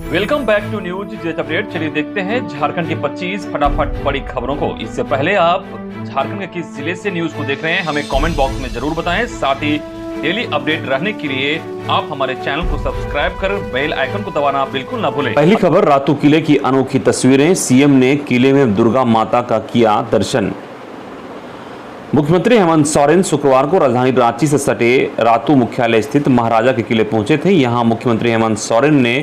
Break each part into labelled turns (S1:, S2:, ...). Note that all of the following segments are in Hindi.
S1: Welcome back to news jet update. चलिए देखते हैं झारखंड की 25 फटाफट बड़ी खबरों को। इससे पहले आप झारखंड के किस जिले से न्यूज को देख रहे हैं हमें कमेंट बॉक्स में जरूर बताएं। साथ ही डेली अपडेट रहने के लिए आप हमारे चैनल को सब्सक्राइब कर बेल आइकन को दबाना बिल्कुल ना भूलें।
S2: पहली खबर, रातू किले की अनोखी तस्वीरें। सीएम ने किले में दुर्गा माता का किया दर्शन। मुख्यमंत्री हेमंत सोरेन शुक्रवार को राजधानी रांची से सटे रातू मुख्यालय स्थित महाराजा के किले पहुंचे थे। यहां मुख्यमंत्री हेमंत सोरेन ने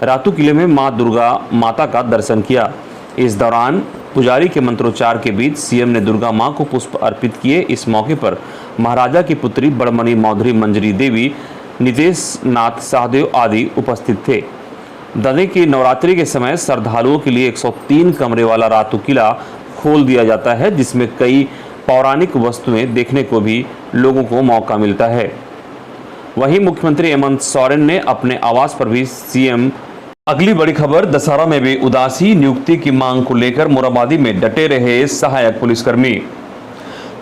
S2: रातू किले में मां दुर्गा माता का दर्शन किया। इस दौरान पुजारी के मंत्रोच्चार के बीच सीएम ने दुर्गा मां को पुष्प अर्पित किए। इस मौके पर महाराजा की पुत्री बड़मणि मौधरी मंजरी देवी, नितेश नाथ सहदेव आदि उपस्थित थे। ददे की नवरात्रि के समय श्रद्धालुओं के लिए 103 कमरे वाला रातू किला खोल दिया जाता है, जिसमें कई पौराणिक वस्तुएं देखने को भी लोगों को मौका मिलता है। वहीं मुख्यमंत्री हेमंत सोरेन ने अपने आवास पर भी सीएम। अगली बड़ी खबर, दशहरा में भी उदासी। नियुक्ति की मांग को लेकर मोराबादी में डटे रहे सहायक पुलिसकर्मी।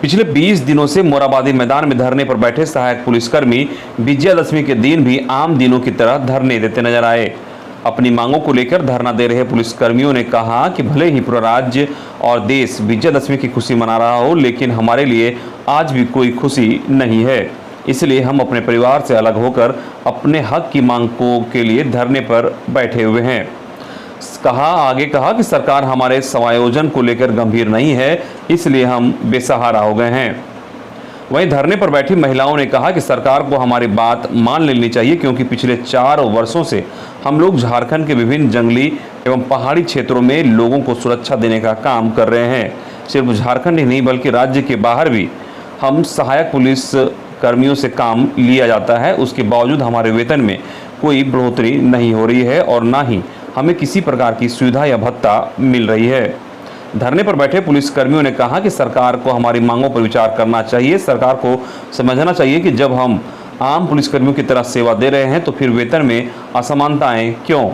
S2: पिछले 20 दिनों से मोराबादी मैदान में धरने पर बैठे सहायक पुलिसकर्मी विजयादशमी के दिन भी आम दिनों की तरह धरने देते नजर आए। अपनी मांगों को लेकर धरना दे रहे पुलिसकर्मियों ने कहा कि भले ही पूरा राज्य और देश विजयादशमी की खुशी मना रहा हो, लेकिन हमारे लिए आज भी कोई खुशी नहीं है। इसलिए हम अपने परिवार से अलग होकर अपने हक की मांगों के लिए धरने पर बैठे हुए हैं। आगे कहा कि सरकार हमारे समायोजन को लेकर गंभीर नहीं है, इसलिए हम बेसहारा हो गए हैं। वहीं धरने पर बैठी महिलाओं ने कहा कि सरकार को हमारी बात मान लेनी चाहिए, क्योंकि पिछले 4 वर्षों से हम लोग झारखंड के विभिन्न जंगली एवं पहाड़ी क्षेत्रों में लोगों को सुरक्षा देने का काम कर रहे हैं। सिर्फ झारखंड ही नहीं बल्कि राज्य के बाहर भी हम सहायक पुलिस कर्मियों से काम लिया जाता है। उसके बावजूद हमारे वेतन में कोई बढ़ोतरी नहीं हो रही है और ना ही हमें किसी प्रकार की सुविधा या भत्ता मिल रही है। धरने पर बैठे पुलिसकर्मियों ने कहा कि सरकार को हमारी मांगों पर विचार करना चाहिए। सरकार को समझना चाहिए कि जब हम आम पुलिसकर्मियों की तरह सेवा दे रहे हैं तो फिर वेतन में असमानताएं क्यों।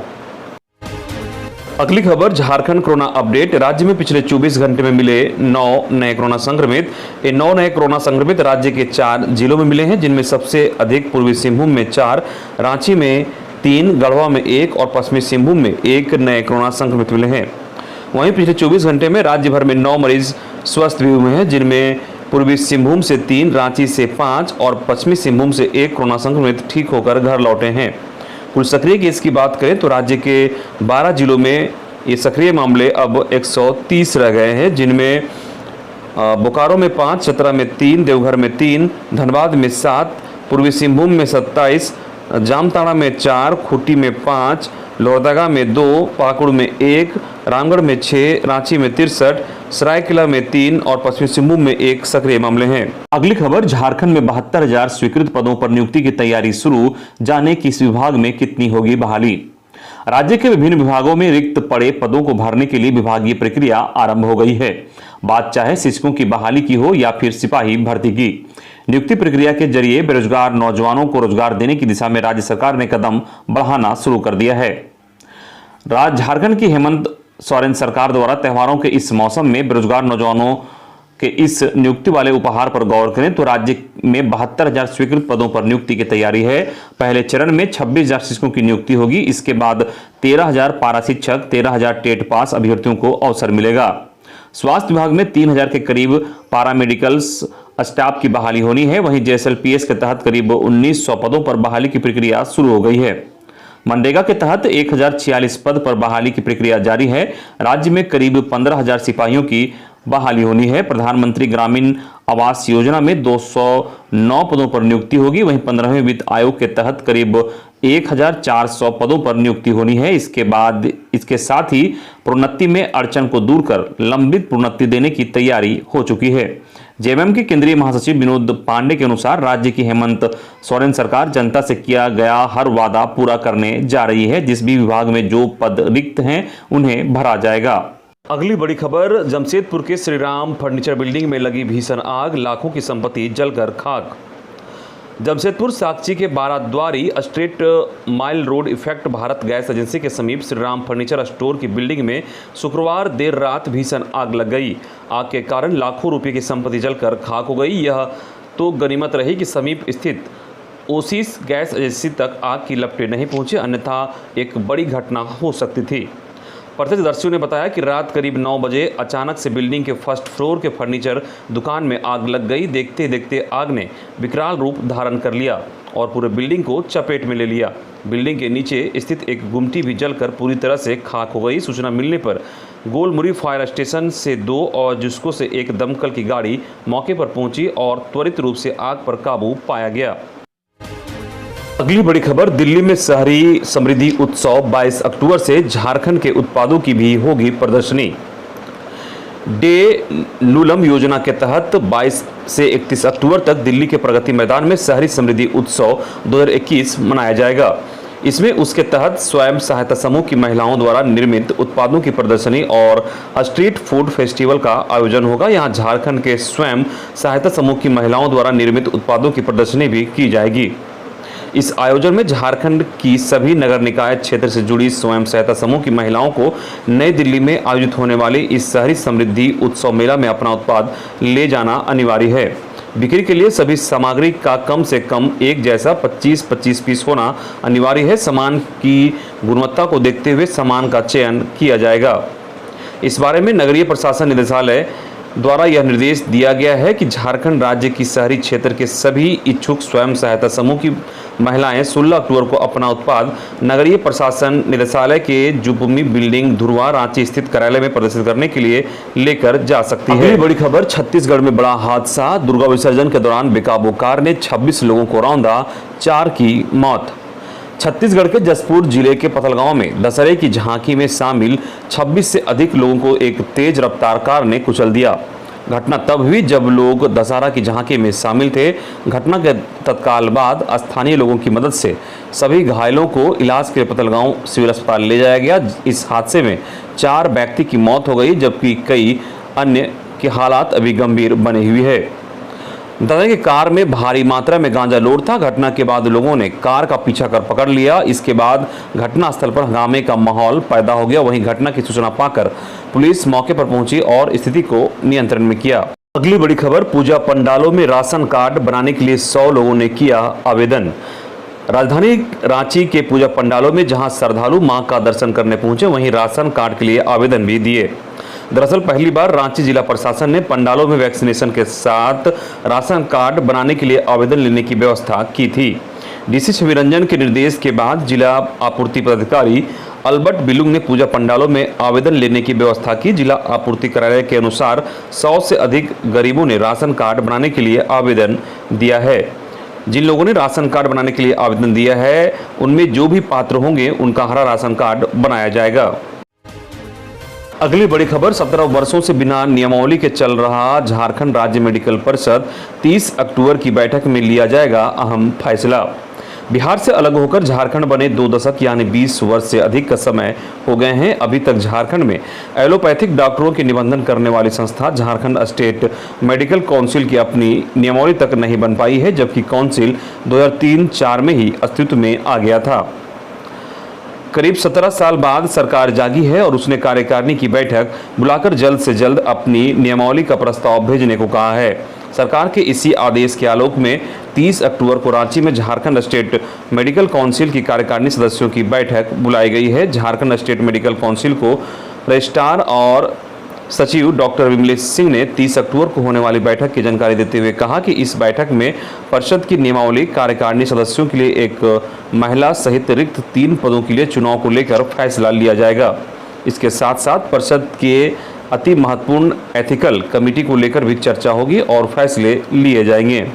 S2: अगली खबर, झारखंड कोरोना अपडेट। राज्य में पिछले 24 घंटे में मिले 9 नए कोरोना संक्रमित। ये 9 नए कोरोना संक्रमित राज्य के 4 जिलों में मिले हैं, जिनमें सबसे अधिक पूर्वी सिंहभूम में 4, रांची में 3, गढ़वा में 1 और पश्चिमी सिंहभूम में 1 नए कोरोना संक्रमित मिले हैं। वहीं पिछले 24 घंटे में राज्य भर में 9 मरीज स्वस्थ भी हुए हैं, जिनमें पूर्वी सिंहभूम से 3, रांची से 5 और पश्चिमी सिंहभूम से 1 कोरोना संक्रमित ठीक होकर घर लौटे हैं। कुल सक्रिय केस की बात करें तो राज्य के 12 जिलों में ये सक्रिय मामले अब 130 रह गए हैं, जिनमें बोकारो में 5, चतरा में 3, देवघर में 3, धनबाद में 7, पूर्वी सिंहभूम में 27, जामताड़ा में 4, खूंटी में 5, लोहरदगा में 2, पाकुड़ में 1, रामगढ़ में 6, रांची में 63, सरायकेला में 3 और पश्चिमी सिंहभूम में 1 सक्रिय मामले हैं। अगली खबर, झारखंड में 72,000 स्वीकृत पदों पर नियुक्ति की तैयारी शुरू। जाने किस विभाग में कितनी होगी बहाली। राज्य के विभिन्न विभागों में रिक्त पड़े पदों को भरने के लिए विभागीय प्रक्रिया आरंभ हो गई है। बात चाहे शिक्षकों की बहाली की हो या फिर सिपाही भर्ती की। नियुक्ति प्रक्रिया के जरिए बेरोजगार नौजवानों को रोजगार देने की दिशा में राज्य सरकार ने कदम बढ़ाना शुरू कर दिया है। झारखंड की हेमंत सोरेन सरकार द्वारा त्योहारों के इस मौसम में बेरोजगार नौजवानों के इस नियुक्ति वाले उपहार पर गौर करें तो राज्य में 72,000 स्वीकृत पदों पर नियुक्ति की तैयारी है। पहले चरण में 26,000 शिक्षकों की नियुक्ति होगी। इसके बाद 13,000 पारा शिक्षक, 13,000 टेट पास अभ्यर्थियों को अवसर मिलेगा। स्वास्थ्य विभाग में 3,000 के करीब पारामेडिकल्स स्टाफ की बहाली होनी है। वहीं JSLPS के तहत करीब 1900 पदों पर बहाली की प्रक्रिया शुरू हो गई है। मनरेगा के तहत 1046 पद पर बहाली की प्रक्रिया जारी है। राज्य में करीब 15,000 सिपाहियों की बहाली होनी है। प्रधानमंत्री ग्रामीण आवास योजना में 209 पदों पर नियुक्ति होगी। वहीं 15वें वित्त आयोग के तहत करीब 1,400 पदों पर नियुक्ति होनी है। इसके साथ ही प्रोन्नति में अड़चन को दूर कर लंबित प्रोन्नति देने की तैयारी हो चुकी है। जेएमएम के केंद्रीय महासचिव विनोद पांडे के अनुसार राज्य की हेमंत सोरेन सरकार जनता से किया गया हर वादा पूरा करने जा रही है। जिस भी विभाग में जो पद रिक्त हैं उन्हें भरा जाएगा। अगली बड़ी खबर, जमशेदपुर के श्रीराम फर्नीचर बिल्डिंग में लगी भीषण आग, लाखों की संपत्ति जलकर खाक। जमशेदपुर साक्षी के Baradwari street mile road effect Bharat gas agency के समीप श्रीराम फर्नीचर स्टोर की बिल्डिंग में शुक्रवार देर रात भीषण आग लग गई। आग के कारण लाखों रुपए की संपत्ति जलकर खाक हो गई। यह तो गनीमत रही कि समीप स्थित ओसिस गैस एजेंसी तक आग की लपटें नहीं पहुंची, अन्यथा एक बड़ी घटना हो सकती थी। प्रत्यक्षदर्शियों ने बताया कि रात करीब 9 बजे अचानक से बिल्डिंग के फर्स्ट फ्लोर के फर्नीचर दुकान में आग लग गई। देखते देखते आग ने विकराल रूप धारण कर लिया और पूरे बिल्डिंग को चपेट में ले लिया। बिल्डिंग के नीचे स्थित एक गुमटी भी जलकर पूरी तरह से खाक हो गई। सूचना मिलने पर गोलमुरी फायर स्टेशन से 2 और जुस्को से एक दमकल की गाड़ी मौके पर पहुंची और त्वरित रूप से आग पर काबू पाया गया। अगली बड़ी खबर, दिल्ली में शहरी समृद्धि उत्सव 22 अक्टूबर से झारखंड के उत्पादों की भी होगी प्रदर्शनी। डे लूलम योजना के तहत 22 से 31 अक्टूबर तक दिल्ली के प्रगति मैदान में शहरी समृद्धि उत्सव 2021 मनाया जाएगा। इसमें उसके तहत स्वयं सहायता समूह की महिलाओं द्वारा निर्मित उत्पादों की प्रदर्शनी और स्ट्रीट फूड फेस्टिवल का आयोजन होगा। यहां झारखंड के स्वयं सहायता समूह की महिलाओं द्वारा निर्मित उत्पादों की प्रदर्शनी भी की जाएगी। इस आयोजन में झारखंड की सभी नगर निकाय क्षेत्र से जुड़ी स्वयं सहायता समूह की महिलाओं को नई दिल्ली में आयोजित होने वाले इस शहरी समृद्धि उत्सव मेला में अपना उत्पाद ले जाना अनिवार्य है। बिक्री के लिए सभी सामग्री का कम से कम एक जैसा 25-25 पीस होना अनिवार्य है। सामान की गुणवत्ता को देखते हुए सामान का चयन किया जाएगा। इस बारे में नगरीय प्रशासन निदेशालय द्वारा यह निर्देश दिया गया है कि झारखंड राज्य की शहरी क्षेत्र के सभी इच्छुक स्वयं सहायता समूह की महिलाएं 16 अक्टूबर को अपना उत्पाद नगरीय प्रशासन निदेशालय के जुबमी बिल्डिंग धुरवा रांची स्थित कार्यालय में प्रदर्शित करने के लिए लेकर जा सकती है। बड़ी खबर, छत्तीसगढ़ में बड़ा हादसा। दुर्गा विसर्जन के दौरान बेकाबू कार ने 26 लोगों को रौंदा, 4 की मौत। छत्तीसगढ़ के जसपुर जिले के पथलगांव में दशहरे की झांकी में शामिल 26 से अधिक लोगों को एक तेज रफ्तार कार ने कुचल दिया। घटना तब हुई जब लोग दशहरा की झांकी में शामिल थे। घटना के तत्काल बाद स्थानीय लोगों की मदद से सभी घायलों को इलाज के लिए पथलगांव सिविल अस्पताल ले जाया गया। इस हादसे में 4 व्यक्ति की मौत हो गई, जबकि कई अन्य की हालात अभी गंभीर बनी हुई है। दादा की कार में भारी मात्रा में गांजा लोड था। घटना के बाद लोगों ने कार का पीछा कर पकड़ लिया। इसके बाद घटनास्थल पर हंगामे का माहौल पैदा हो गया। वहीं घटना की सूचना पाकर पुलिस मौके पर पहुंची और स्थिति को नियंत्रण में किया। अगली बड़ी खबर, पूजा पंडालों में राशन कार्ड बनाने के लिए 100 लोगों ने किया आवेदन। राजधानी रांची के पूजा पंडालों में जहां श्रद्धालु मां का दर्शन करने पहुंचे, वहीं राशन कार्ड के लिए आवेदन भी दिए। दरअसल पहली बार रांची जिला प्रशासन ने पंडालों में वैक्सीनेशन के साथ राशन कार्ड बनाने के लिए आवेदन लेने की व्यवस्था की थी। डीसी छवि रंजन के निर्देश के बाद जिला आपूर्ति पदाधिकारी अल्बर्ट बिलुंग ने पूजा पंडालों में आवेदन लेने की व्यवस्था की। जिला आपूर्ति कार्यालय के अनुसार 100 से अधिक गरीबों ने राशन कार्ड बनाने के लिए आवेदन दिया है। जिन लोगों ने राशन कार्ड बनाने के लिए आवेदन दिया है, उनमें जो भी पात्र होंगे उनका हरा राशन कार्ड बनाया जाएगा। अगली बड़ी खबर, 17 वर्षों से बिना नियमावली के चल रहा झारखंड राज्य मेडिकल परिषद 30 अक्टूबर की बैठक में लिया जाएगा अहम फैसला। बिहार से अलग होकर झारखंड बने 2 दशक यानी 20 वर्ष से अधिक का समय हो गए हैं। अभी तक झारखंड में एलोपैथिक डॉक्टरों के निबंधन करने वाली संस्था झारखंड स्टेट मेडिकल काउंसिल की अपनी नियमावली तक नहीं बन पाई है, जबकि काउंसिल 2003-04 में ही अस्तित्व में आ गया था। करीब 17 साल बाद सरकार जागी है और उसने कार्यकारिणी की बैठक बुलाकर जल्द से जल्द अपनी नियमावली का प्रस्ताव भेजने को कहा है। सरकार के इसी आदेश के आलोक में 30 अक्टूबर को रांची में झारखंड स्टेट मेडिकल काउंसिल की कार्यकारिणी सदस्यों की बैठक बुलाई गई है। झारखंड स्टेट मेडिकल काउंसिल को रजिस्ट्रार और सचिव डॉक्टर विमलेश सिंह ने 30 अक्टूबर को होने वाली बैठक की जानकारी देते हुए कहा कि इस बैठक में परिषद की नियमावली, कार्यकारिणी सदस्यों के लिए एक महिला सहित रिक्त 3 पदों के लिए चुनाव को लेकर फैसला लिया जाएगा। इसके साथ साथ परिषद के अति महत्वपूर्ण एथिकल कमेटी को लेकर भी चर्चा होगी और फैसले लिए जाएंगे।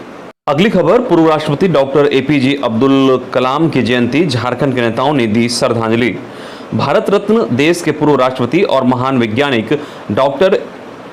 S2: अगली खबर, पूर्व राष्ट्रपति डॉक्टर APJ अब्दुल कलाम की जयंती, झारखंड के नेताओं ने दी श्रद्धांजलि। भारत रत्न, देश के पूर्व राष्ट्रपति और महान वैज्ञानिक डॉक्टर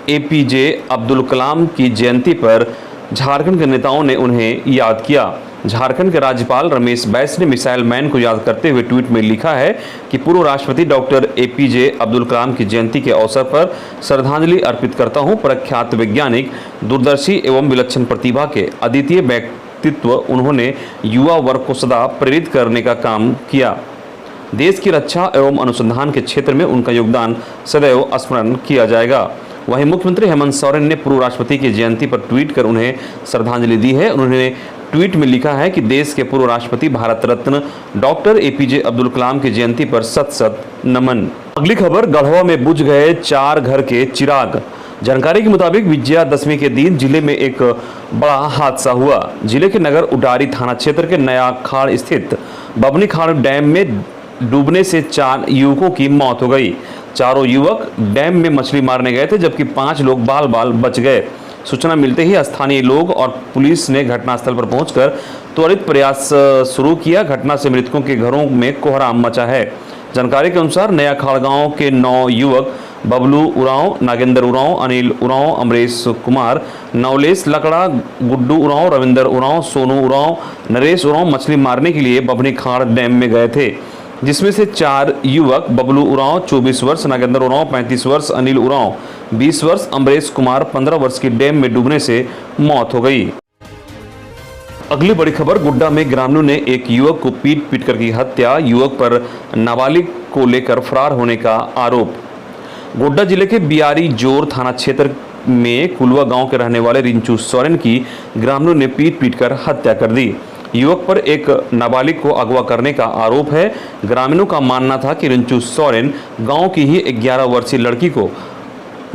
S2: APJ अब्दुल कलाम की जयंती पर झारखंड के नेताओं ने उन्हें याद किया। झारखंड के राज्यपाल रमेश बैस ने मिसाइल मैन को याद करते हुए ट्वीट में लिखा है कि पूर्व राष्ट्रपति डॉक्टर APJ अब्दुल कलाम की जयंती के अवसर पर श्रद्धांजलि अर्पित करता हूं। प्रख्यात वैज्ञानिक, दूरदर्शी एवं विलक्षण प्रतिभा के अद्वितीय व्यक्तित्व, उन्होंने युवा वर्ग को सदा प्रेरित करने का काम किया। देश की रक्षा एवं अनुसंधान के क्षेत्र में उनका योगदान सदैव स्मरण किया जाएगा। वहीं मुख्यमंत्री हेमंत सोरेन ने पूर्व राष्ट्रपति की जयंती पर ट्वीट कर उन्हें श्रद्धांजलि दी है। उन्होंने ट्वीट में लिखा है कि देश के पूर्व राष्ट्रपति भारत रत्न डॉक्टर एपीजे अब्दुल कलाम की जयंती पर सत सत नमन। अगली खबर, गढ़वा में बुझ गए 4 घर के चिराग। जानकारी के मुताबिक विजयादशमी के दिन जिले में एक बड़ा हादसा हुआ। जिले के नगर उडारी थाना क्षेत्र के नया खाड़ स्थित बबनी खाड़ डैम में डूबने से 4 युवकों की मौत हो गई। चारों युवक डैम में मछली मारने गए थे, जबकि 5 लोग बाल बाल बच गए। सूचना मिलते ही स्थानीय लोग और पुलिस ने घटनास्थल पर पहुंचकर त्वरित प्रयास शुरू किया। घटना से मृतकों के घरों में कोहराम मचा है। जानकारी के अनुसार नया खाड़ गांव के 9 युवक बबलू उरांव, नागेंद्र उरांव, अनिल उरांव, अमरेश कुमार, नवलेश लकड़ा, गुड्डू उरांव, रविंदर उरांव, सोनू उरांव, नरेश उरांव मछली मारने के लिए बबनी खाड़ डैम में गए थे, जिसमें से 4 युवक बबलू उरांव 24 वर्ष, नागेंद्र उरांव 35 वर्ष, अनिल उरांव 20 वर्ष, अमरेश कुमार 15 वर्ष की डैम में डूबने से मौत हो गई। अगली बड़ी खबर, गोड्डा में ग्रामीणों ने एक युवक को पीट कर की हत्या। युवक पर नाबालिग को लेकर फरार होने का आरोप। गोड्डा जिले के बियारी जोर थाना क्षेत्र में कुलवा गांव के रहने वाले रिंचू सोरेन की ग्रामीणों ने पीट कर हत्या कर दी। युवक पर एक नाबालिग को अगवा करने का आरोप है। ग्रामीणों का मानना था कि रिंचू सोरेन गांव की ही 11 वर्षीय लड़की को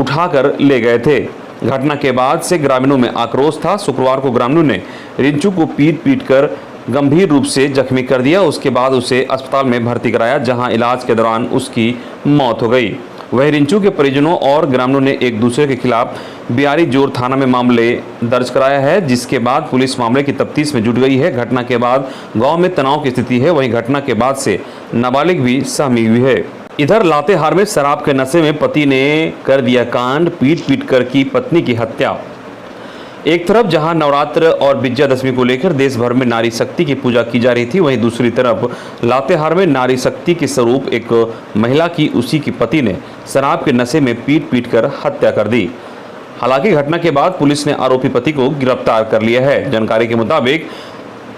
S2: उठाकर ले गए थे। घटना के बाद से ग्रामीणों में आक्रोश था। शुक्रवार को ग्रामीणों ने रिंचू को पीट कर गंभीर रूप से जख्मी कर दिया। उसके बाद उसे अस्पताल में भर्ती कराया, जहां इलाज के दौरान उसकी मौत हो गई। वहीं रिंचू के परिजनों और ग्रामीणों ने एक दूसरे के खिलाफ बियारी जोर थाना में मामले दर्ज कराया है, जिसके बाद पुलिस मामले की तफ्तीश में जुट गई है। घटना के बाद गांव में तनाव की स्थिति है। वहीं घटना के बाद से नाबालिग भी सहमी हुई है। इधर लातेहार में शराब के नशे में पति ने कर दिया कांड, पीट कर की पत्नी की हत्या। एक तरफ जहां नवरात्र और विजयादशमी को लेकर देश भर में नारी शक्ति की पूजा की जा रही थी, वहीं दूसरी तरफ लातेहार में नारी शक्ति के स्वरूप एक महिला की उसी की पति ने शराब के नशे में पीट कर हत्या कर दी। हालांकि घटना के बाद पुलिस ने आरोपी पति को गिरफ्तार कर लिया है। जानकारी के मुताबिक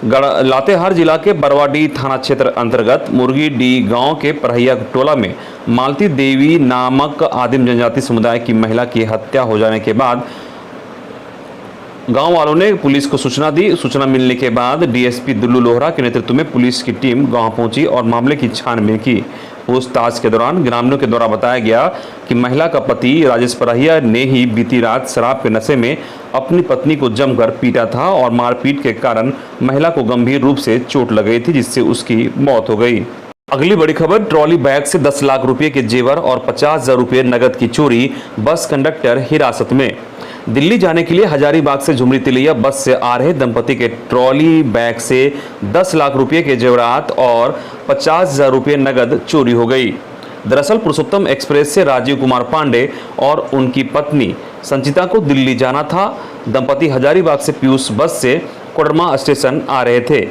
S2: लातेहार जिला के बरवाडी थाना क्षेत्र अंतर्गत मुर्गीडी गांव के परहैया टोला में मालती देवी नामक आदिम जनजाति समुदाय की महिला की हत्या हो जाने के बाद गांव वालों ने पुलिस को सूचना दी। सूचना मिलने के बाद डीएसपी दुल्लू लोहरा के नेतृत्व में पुलिस की टीम गांव पहुंची और मामले की छानबीन की। पूछताछ के दौरान ग्रामीणों के द्वारा बताया गया कि महिला का पति राजेश परहिया ने ही बीती रात शराब के नशे में अपनी पत्नी को जमकर पीटा था और मारपीट के कारण महिला को गंभीर रूप से चोट लग गई थी, जिससे उसकी मौत हो गई। अगली बड़ी खबर, ट्रॉली बैग से 10 लाख रुपए के जेवर और 50,000 रुपए नगद की चोरी, बस कंडक्टर हिरासत में। दिल्ली जाने के लिए हजारीबाग से झुमरी तिलैया बस से आ रहे दंपति के ट्रॉली बैग से 10 लाख रुपए के जेवरात और 50,000 रुपए नगद चोरी हो गई। दरअसल पुरुषोत्तम एक्सप्रेस से राजीव कुमार पांडे और उनकी पत्नी संचिता को दिल्ली जाना था। दंपति हजारीबाग से पीयूष बस से कोडरमा स्टेशन आ रहे थे।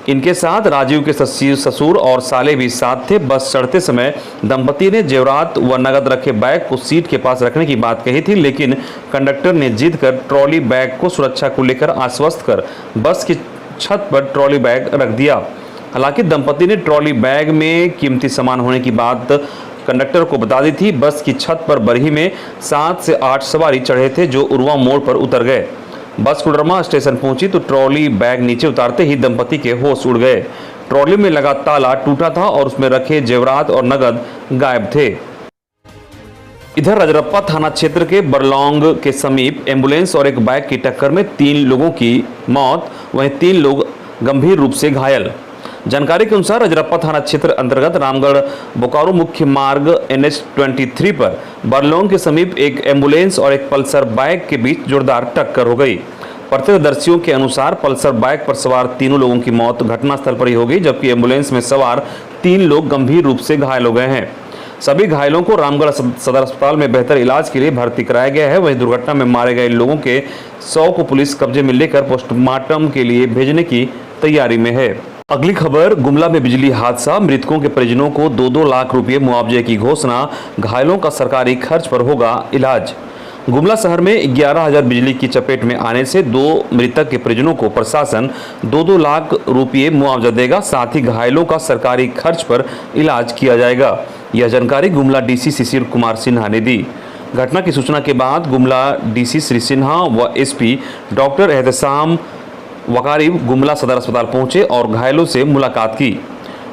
S2: इनके साथ राजीव के ससुर और साले भी साथ थे। बस चढ़ते समय दंपति ने जेवरात व नगद रखे बैग को सीट के पास रखने की बात कही थी, लेकिन कंडक्टर ने जिद कर ट्रॉली बैग को सुरक्षा को लेकर आश्वस्त कर बस की छत पर ट्रॉली बैग रख दिया। हालांकि दंपति ने ट्रॉली बैग में कीमती सामान होने की बात कंडक्टर को बता दी थी। बस की छत पर बरही में 7 से 8 सवारी चढ़े थे, जो उर्वा मोड़ पर उतर गए। बस कोडरमा स्टेशन पहुंची तो ट्रॉली बैग नीचे उतारते ही दंपति के होश उड़ गए। ट्रॉली में लगा ताला टूटा था और उसमें रखे जेवरात और नगद गायब थे। इधर रजरप्पा थाना क्षेत्र के बरलौंग के समीप एम्बुलेंस और एक बाइक की टक्कर में 3 लोगों की मौत, वहीं 3 लोग गंभीर रूप से घायल। जानकारी के अनुसार रजरप्पा थाना क्षेत्र अंतर्गत रामगढ़ बोकारो मुख्य मार्ग NH23 पर बरलौंग के समीप एक एम्बुलेंस और एक पल्सर बाइक के बीच जोरदार टक्कर हो गई। प्रत्यक्षदर्शियों के अनुसार पल्सर बाइक पर सवार तीनों लोगों की मौत घटनास्थल पर ही हो गई, जबकि एम्बुलेंस में सवार 3 लोग गंभीर रूप से घायल हो गए हैं। सभी घायलों को रामगढ़ सदर अस्पताल में बेहतर इलाज के लिए भर्ती कराया गया है। वहीं दुर्घटना में मारे गए लोगों के शव को पुलिस कब्जे में लेकर पोस्टमार्टम के लिए भेजने की तैयारी में है। अगली खबर, गुमला में बिजली हादसा, मृतकों के परिजनों को 2-2 लाख रुपए मुआवजे की घोषणा, घायलों का सरकारी खर्च पर होगा इलाज। गुमला शहर में 11,000 बिजली की चपेट में आने से 2 मृतक के परिजनों को प्रशासन 2-2 लाख रुपए मुआवजा देगा। साथ ही घायलों का सरकारी खर्च पर इलाज किया जाएगा। यह जानकारी गुमला डीसी शिशिर कुमार सिन्हा ने दी। घटना की सूचना के बाद गुमला डीसी श्री सिन्हा व एसपी डॉक्टर एहतसाम वकारीब गुमला सदर अस्पताल पहुंचे और घायलों से मुलाकात की।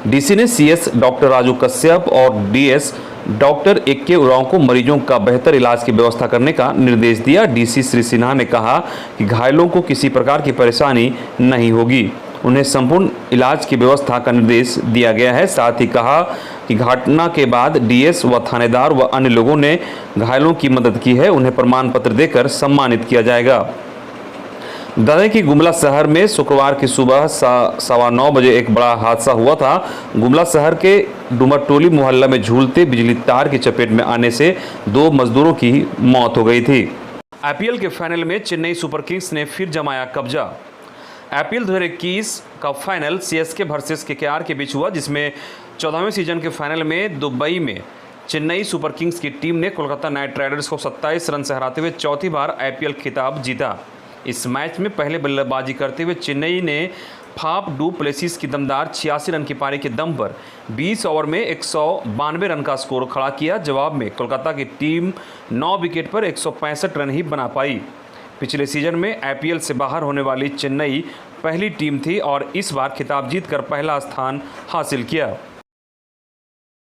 S2: डीसी ने सीएस डॉक्टर राजू कश्यप और डीएस डॉक्टर एक्के उरांव को मरीजों का बेहतर इलाज की व्यवस्था करने का निर्देश दिया। डीसी श्री सिन्हा ने कहा कि घायलों को किसी प्रकार की परेशानी नहीं होगी, उन्हें संपूर्ण इलाज की व्यवस्था का निर्देश दिया गया है। साथ ही कहा कि घटना के बाद डीएस व थानेदार व अन्य लोगों ने घायलों की मदद की है, उन्हें प्रमाण पत्र देकर सम्मानित किया जाएगा। बता कि गुमला शहर में शुक्रवार की सुबह 9:15 बजे एक बड़ा हादसा हुआ था। गुमला शहर के डुमरटोली मोहल्ला में झूलते बिजली तार की चपेट में आने से 2 मजदूरों की मौत हो गई थी। आईपीएल के फाइनल में चेन्नई सुपर किंग्स ने फिर जमाया कब्जा। आईपीएल 2021 का फाइनल सीएसके वर्सेस केकेआर के बीच हुआ, जिसमें 14वें सीजन के फाइनल में दुबई में चेन्नई सुपर किंग्स की टीम ने कोलकाता नाइट राइडर्स को 27 रन से हराते हुए चौथी बार आईपीएल खिताब जीता। इस मैच में पहले बल्लेबाजी करते हुए चेन्नई ने फाफ डू प्लेसिस की दमदार 86 रन की पारी के दम पर 20 ओवर में 192 रन का स्कोर खड़ा किया। जवाब में कोलकाता की टीम 9 विकेट पर 165 रन ही बना पाई। पिछले सीजन में आईपीएल से बाहर होने वाली चेन्नई पहली टीम थी और इस बार खिताब जीतकर पहला स्थान हासिल किया।